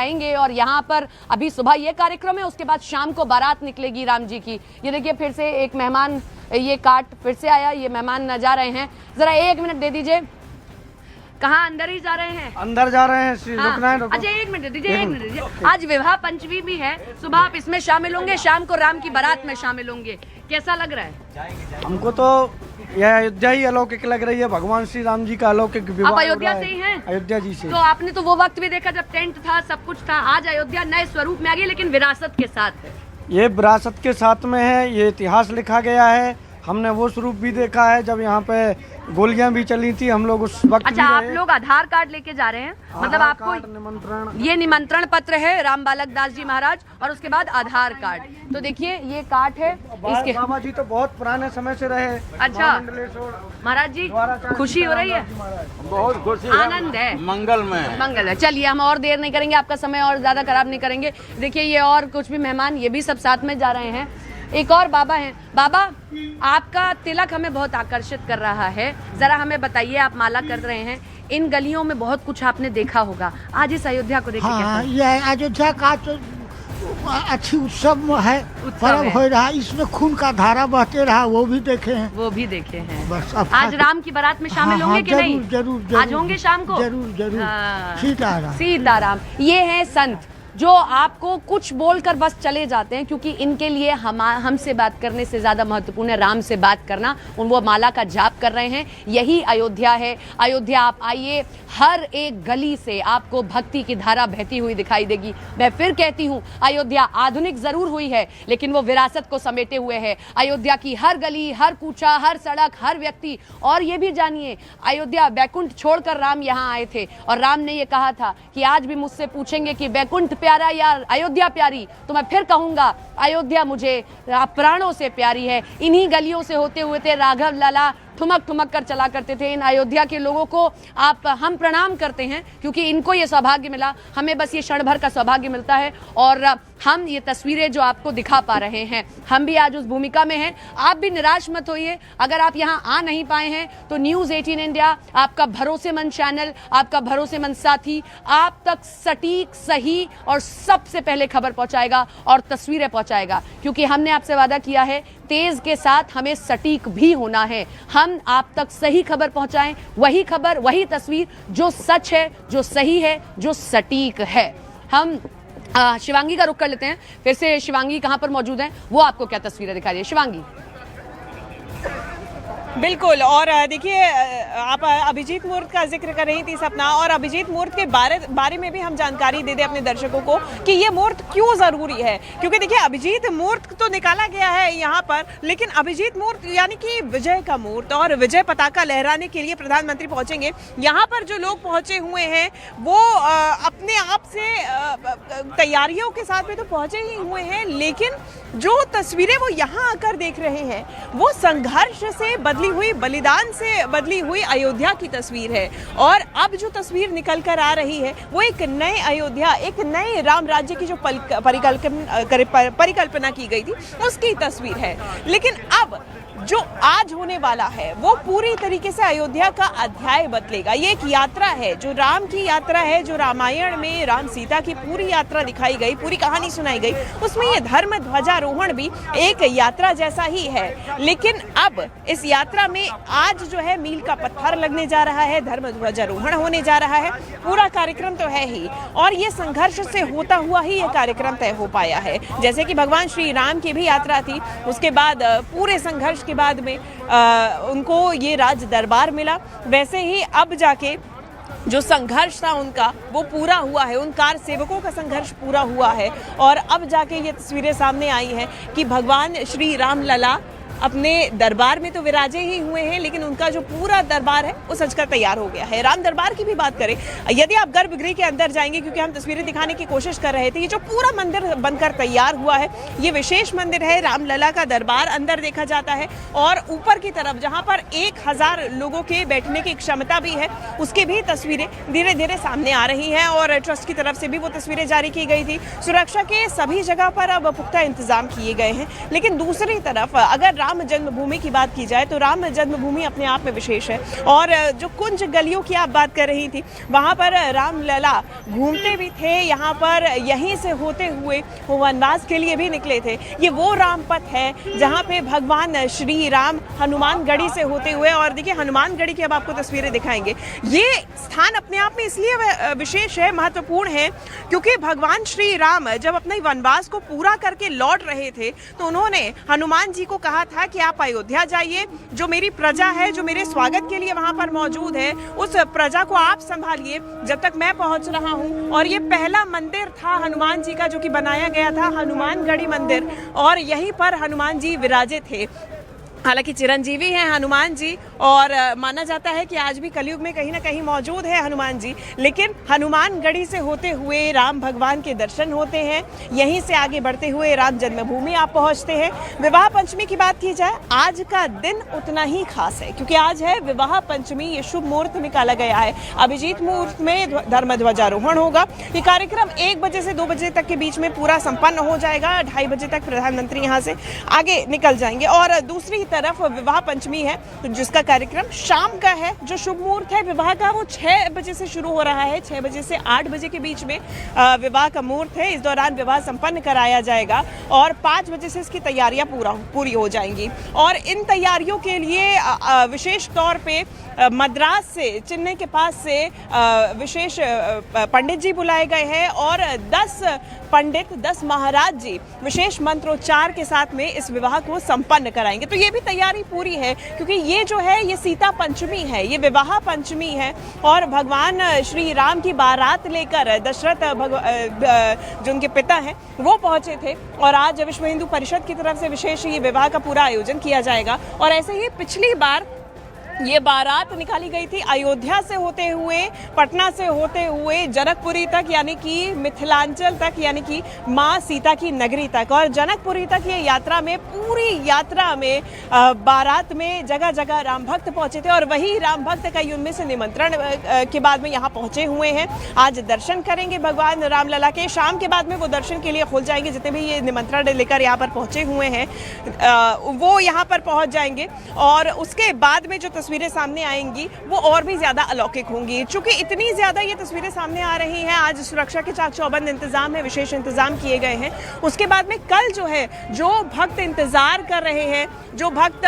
आएंगे और यहाँ पर अभी सुबह ये कार्यक्रम है, उसके बाद शाम को बारात निकलेगी राम जी की। ये देखिए फिर से एक मेहमान, ये कार्ट फिर से आया, ये मेहमान न जा रहे हैं। जरा 1 मिनट दे दीजिए। कहाँ अंदर ही जा रहे हैं? अंदर जा रहे हैं। रुकना है। अच्छा 1 मिनट दीजिए, 1 मिनट दीजिए। आज विवाह पंचमी भी है, सुबह आप इसमें शामिल होंगे, शाम को राम की बारात में शामिल होंगे। कैसा लग रहा है? हमको तो यह अयोध्या ही अलौकिक लग रही है। भगवान श्री राम जी का अलौकिक विवाह। आप अयोध्या से ही हैं? अयोध्या जी से। तो आपने तो वो वक्त भी देखा जब टेंट था, सब कुछ था। आज अयोध्या नए स्वरूप में आ गई, लेकिन विरासत के साथ है। ये विरासत के साथ में है, ये इतिहास लिखा गया है। हमने वो स्वरूप भी देखा है जब यहाँ पे गोलियां भी चली थी, हम लोग उस वक्त। अच्छा, आप लोग आधार कार्ड लेके जा रहे हैं? मतलब आपको निमंत्रण, ये निमंत्रण पत्र है राम बालक दास जी महाराज, और उसके बाद आधार कार्ड। तो देखिए ये कार्ड है इसके। बाबा जी तो बहुत पुराने समय से रहे। अच्छा महाराज जी, खुशी हो रही है? बहुत खुशी, आनंद है, मंगल में मंगल है। चलिए हम और देर नहीं करेंगे, आपका समय और ज्यादा खराब नहीं करेंगे। देखिए ये और कुछ भी मेहमान, ये भी सब साथ में जा रहे हैं। एक और बाबा हैं। बाबा, आपका तिलक हमें बहुत आकर्षित कर रहा है, जरा हमें बताइए, आप माला कर रहे हैं, इन गलियों में बहुत कुछ आपने देखा होगा, आज इस अयोध्या को देखिए। हाँ, ये अयोध्या का तो अच्छी उत्सव है, पर्व हो रहा है, इसमें खून का धारा बहते रहा, वो भी देखे हैं। वो भी देखे हैं। बस आज राम की बारात में शामिल होंगे कि नहीं? जरूर आज होंगे शाम को? जरूर। हाँ। सीताराम। सीताराम। ये है संत जो आपको कुछ बोलकर बस चले जाते हैं, क्योंकि इनके लिए हमसे बात करने से ज्यादा महत्वपूर्ण है राम से बात करना। वो माला का जाप कर रहे हैं। यही अयोध्या है। अयोध्या आप आइए, हर एक गली से आपको भक्ति की धारा बहती हुई दिखाई देगी। मैं फिर कहती हूँ, अयोध्या आधुनिक जरूर हुई है, लेकिन वो विरासत को समेटे हुए है। अयोध्या की हर गली, हर कूचा, हर सड़क, हर व्यक्ति। और ये भी जानिए, अयोध्या बैकुंठ छोड़कर राम यहाँ आए थे, और राम ने ये कहा था कि आज भी मुझसे पूछेंगे कि बैकुंठ प्यारा या अयोध्या प्यारी, तो मैं फिर कहूंगा अयोध्या मुझे प्राणों से प्यारी है। इन्हीं गलियों से होते हुए थे राघव लाला ठुमक ठुमक कर चला करते थे। इन अयोध्या के लोगों को हम प्रणाम करते हैं, क्योंकि इनको ये सौभाग्य मिला। हमें बस ये क्षण भर का सौभाग्य मिलता है, और हम ये तस्वीरें जो आपको दिखा पा रहे हैं, हम भी आज उस भूमिका में हैं। आप भी निराश मत होइए, अगर आप यहाँ आ नहीं पाए हैं तो न्यूज़ 18 इंडिया आपका भरोसेमंद चैनल, आपका भरोसेमंद साथी आप तक सटीक, सही और सबसे पहले खबर पहुंचाएगा और तस्वीरें पहुंचाएगा, क्योंकि हमने आपसे वादा किया है तेज के साथ हमें सटीक भी होना है। हम आप तक सही खबर पहुंचाएं, वही खबर, वही तस्वीर जो सच है, जो सही है, जो सटीक है। हम शिवांगी का रुख कर लेते हैं। फिर से शिवांगी कहां पर मौजूद हैं, वो आपको क्या तस्वीरें दिखा रही है? शिवांगी। बिल्कुल, और देखिए आप अभिजीत मूर्त का जिक्र कर रही थी सपना, और अभिजीत मूर्त के बारे में भी हम जानकारी दे दें अपने दर्शकों को कि ये मूर्त क्यों ज़रूरी है। क्योंकि देखिए अभिजीत मूर्त तो निकाला गया है यहाँ पर, लेकिन अभिजीत मूर्त यानी कि विजय का मूर्त, और विजय पताका लहराने के लिए प्रधानमंत्री पहुँचेंगे। यहाँ पर जो लोग पहुँचे हुए हैं वो अपने आप से तैयारियों के साथ में तो पहुँचे ही हुए हैं, लेकिन जो तस्वीरें वो यहाँ आकर देख रहे हैं वो संघर्ष से बदली हुई, बलिदान से बदली हुई अयोध्या की तस्वीर है। और अब जो तस्वीर निकल कर आ रही है वो एक नए अयोध्या, एक नए राम राज्य की जो परिकल्पना की गई थी उसकी तस्वीर है। लेकिन अब जो आज होने वाला है वो पूरी तरीके से अयोध्या का अध्याय बदलेगा। ये एक यात्रा है, जो राम की यात्रा है, जो रामायण में राम सीता की पूरी यात्रा दिखाई गई, पूरी कहानी सुनाई गई, उसमें ये धर्म ध्वजारोहण भी एक यात्रा जैसा ही है। लेकिन अब इस यात्रा में आज जो है मील का पत्थर लगने जा रहा है, धर्म ध्वजारोहण होने जा रहा है। पूरा कार्यक्रम तो है ही, और ये संघर्ष से होता हुआ ही ये कार्यक्रम तय हो पाया है। जैसे कि भगवान श्री राम की भी यात्रा थी, उसके बाद पूरे संघर्ष के बाद में उनको ये राज दरबार मिला, वैसे ही अब जाके जो संघर्ष था उनका वो पूरा हुआ है, उन कार सेवकों का संघर्ष पूरा हुआ है। और अब जाके ये तस्वीरें सामने आई हैं कि भगवान श्री राम लला अपने दरबार में तो विराजे ही हुए हैं, लेकिन उनका जो पूरा दरबार है वो सजकर तैयार हो गया है। राम दरबार की भी बात करें, यदि आप गर्भगृह के अंदर जाएंगे, क्योंकि हम तस्वीरें दिखाने की कोशिश कर रहे थे, ये जो पूरा मंदिर बनकर तैयार हुआ है ये विशेष मंदिर है, रामलला का दरबार अंदर देखा जाता है। और ऊपर की तरफ जहाँ पर 1000 लोगों के बैठने की क्षमता भी है, उसकी भी तस्वीरें धीरे धीरे सामने आ रही हैं, और ट्रस्ट की तरफ से भी वो तस्वीरें जारी की गई थी। सुरक्षा के सभी जगह पर अब पुख्ता इंतजाम किए गए हैं। लेकिन दूसरी तरफ अगर राम राम जन्मभूमि की बात की जाए तो राम जन्मभूमि अपने आप में विशेष है। और जो कुंज गलियों की आप बात कर रही थी, वहाँ पर रामलला घूमते भी थे, यहाँ पर यहीं से होते हुए वो वनवास के लिए भी निकले थे। ये वो रामपथ है जहाँ पे भगवान श्री राम हनुमानगढ़ी से होते हुए, और देखिए हनुमानगढ़ी की अब आपको तस्वीरें दिखाएंगे। ये स्थान अपने आप में इसलिए विशेष है, महत्वपूर्ण है, क्योंकि भगवान श्री राम जब अपने वनवास को पूरा करके लौट रहे थे तो उन्होंने हनुमान जी को कहा था कि आप अयोध्या जाइए, जो मेरी प्रजा है, जो मेरे स्वागत के लिए वहां पर मौजूद है, उस प्रजा को आप संभालिए जब तक मैं पहुंच रहा हूं। और ये पहला मंदिर था हनुमान जी का जो कि बनाया गया था, हनुमानगढ़ी मंदिर, और यहीं पर हनुमान जी विराजे थे। हालांकि चिरंजीवी हैं हनुमान जी, और माना जाता है कि आज भी कलयुग में कहीं ना कहीं मौजूद है हनुमान जी, लेकिन हनुमानगढ़ी से होते हुए राम भगवान के दर्शन होते हैं। यहीं से आगे बढ़ते हुए राम जन्मभूमि आप पहुंचते हैं। विवाह पंचमी की बात की जाए, आज का दिन उतना ही खास है क्योंकि आज है विवाह पंचमी। ये शुभ मुहूर्त निकाला गया है। अभिजीत मुहूर्त में धर्म ध्वजारोहण होगा। ये कार्यक्रम 1 बजे से 2 बजे तक के बीच में पूरा संपन्न हो जाएगा। 2:30 बजे तक प्रधानमंत्री यहाँ से आगे निकल जाएंगे। और दूसरी तरफ विवाह पंचमी है जिसका कार्यक्रम शाम का है। जो शुभ मुहूर्त है विवाह का वो 6 बजे से शुरू हो रहा है। 6 बजे से 8 बजे के बीच में विवाह का मुहूर्त है। इस दौरान विवाह संपन्न कराया जाएगा और 5 बजे से इसकी तैयारियां पूरी हो जाएंगी। और इन तैयारियों के लिए विशेष तौर पे मद्रास से, चेन्नई के पास से विशेष पंडित जी बुलाए गए हैं और 10 पंडित, 10 महाराज जी विशेष मंत्रोच्चार के साथ में इस विवाह को संपन्न कराएंगे। तो ये भी तैयारी पूरी है क्योंकि ये जो है ये सीता पंचमी है, ये विवाह पंचमी है। और भगवान श्री राम की बारात लेकर दशरथ जो उनके पिता हैं वो पहुंचे थे, और आज विश्व हिंदू परिषद की तरफ से विशेष ये विवाह का पूरा आयोजन किया जाएगा। और ऐसे ही पिछली बार ये बारात निकाली गई थी अयोध्या से होते हुए, पटना से होते हुए जनकपुरी तक, यानी कि मिथिलांचल तक, यानी कि माँ सीता की नगरी तक। और जनकपुरी तक ये यात्रा में, पूरी यात्रा में बारात में जगह जगह राम भक्त पहुंचे थे, और वही राम भक्त कई उनमें से निमंत्रण के बाद में यहाँ पहुंचे हुए हैं। आज दर्शन करेंगे भगवान रामलला के। शाम के बाद में वो दर्शन के लिए खुल जाएंगे। जितने भी ये निमंत्रण लेकर यहाँ पर पहुंचे हुए हैं वो यहाँ पर पहुंच जाएंगे, और उसके बाद में जो तस्वीरें सामने आएंगी वो और भी ज्यादा अलौकिक होंगी। चूंकि इतनी ज्यादा ये तस्वीरें सामने आ रही हैं, आज सुरक्षा के चाक चौबंद इंतजाम है, विशेष इंतजाम किए गए हैं। उसके बाद में कल जो है, जो भक्त इंतजार कर रहे हैं, जो भक्त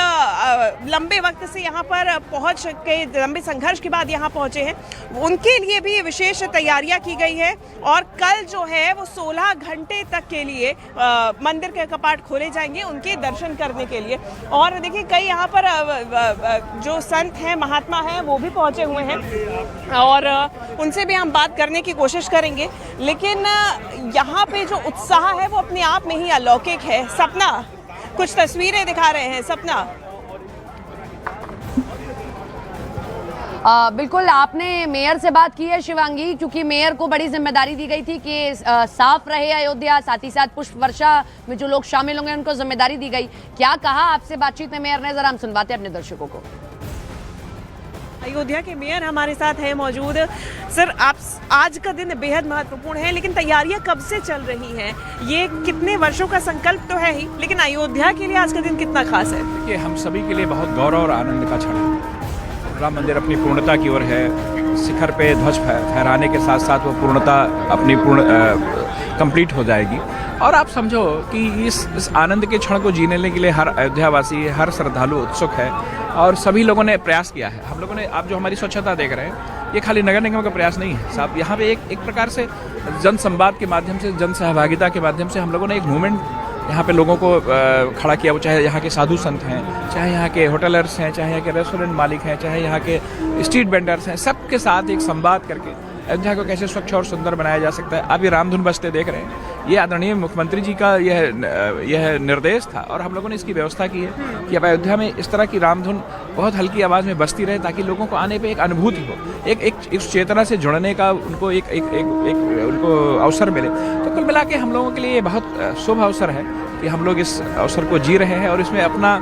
लंबे वक्त से यहाँ पर पहुंच के, लंबे संघर्ष के बाद यहाँ पहुंचे हैं, उनके लिए भी विशेष तैयारियां की गई है। और कल जो है वो 16 घंटे तक के लिए मंदिर के कपाट खोले जाएंगे उनके दर्शन करने के लिए। और देखिए कई यहाँ पर जो संत हैं, महात्मा हैं, वो भी पहुंचे हुए हैं और उनसे भी हम बात करने की कोशिश करेंगे। लेकिन यहाँ पे जो उत्साह है वो अपने आप में ही अलौकिक है। सपना कुछ तस्वीरें दिखा रहे हैं। सपना, बिल्कुल आपने मेयर से बात की है शिवांगी, क्योंकि मेयर को बड़ी जिम्मेदारी दी गई थी कि साफ रहे अयोध्या, साथ ही साथ पुष्प वर्षा में जो लोग शामिल होंगे उनको जिम्मेदारी दी गई। क्या कहा आपसे बातचीत में मेयर ने, जरा हम सुनवाते हैं अपने दर्शकों को। अयोध्या के मेयर हमारे साथ हैं मौजूद। सर, आप, आज का दिन बेहद महत्वपूर्ण है, लेकिन तैयारियां कब से चल रही हैं? ये कितने वर्षों का संकल्प तो है ही, लेकिन अयोध्या के लिए आज का दिन कितना खास है? देखिए, हम सभी के लिए बहुत गौरव और आनंद का क्षण है। राम मंदिर अपनी पूर्णता की ओर है। शिखर पे ध्वज फहराने के साथ साथ वो पूर्णता अपनी कंप्लीट हो जाएगी। और आप समझो कि इस आनंद के क्षण को जीने के लिए हर अयोध्यावासी, हर श्रद्धालु उत्सुक है, और सभी लोगों ने प्रयास किया है। हम लोगों ने, आप जो हमारी स्वच्छता देख रहे हैं, ये खाली नगर निगम का प्रयास नहीं है साहब। यहाँ पे एक प्रकार से जन संवाद के माध्यम से, जन सहभागिता के माध्यम से हम लोगों ने एक मूवमेंट यहाँ पे लोगों को खड़ा किया। वो चाहे यहाँ के साधु संत हैं, चाहे यहाँ के होटलर्स हैं, चाहे यहाँ के रेस्टोरेंट मालिक हैं, चाहे यहाँ के स्ट्रीट वेंडर्स हैं, सबके साथ एक संवाद करके अयोध्या को कैसे स्वच्छ और सुंदर बनाया जा सकता है। आप ये रामधुन बजते देख रहे हैं, ये आदरणीय मुख्यमंत्री जी का यह निर्देश था, और हम लोगों ने इसकी व्यवस्था की है कि अब अयोध्या में इस तरह की रामधुन बहुत हल्की आवाज़ में बजती रहे, ताकि लोगों को आने पे एक अनुभूति हो, एक चेतना से जुड़ने का उनको एक उनको अवसर मिले। तो कुल मिला के हम लोगों के लिए ये बहुत शुभ अवसर है कि हम लोग इस अवसर को जी रहे हैं और इसमें अपना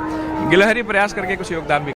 गिलहरी प्रयास करके कुछ योगदान भी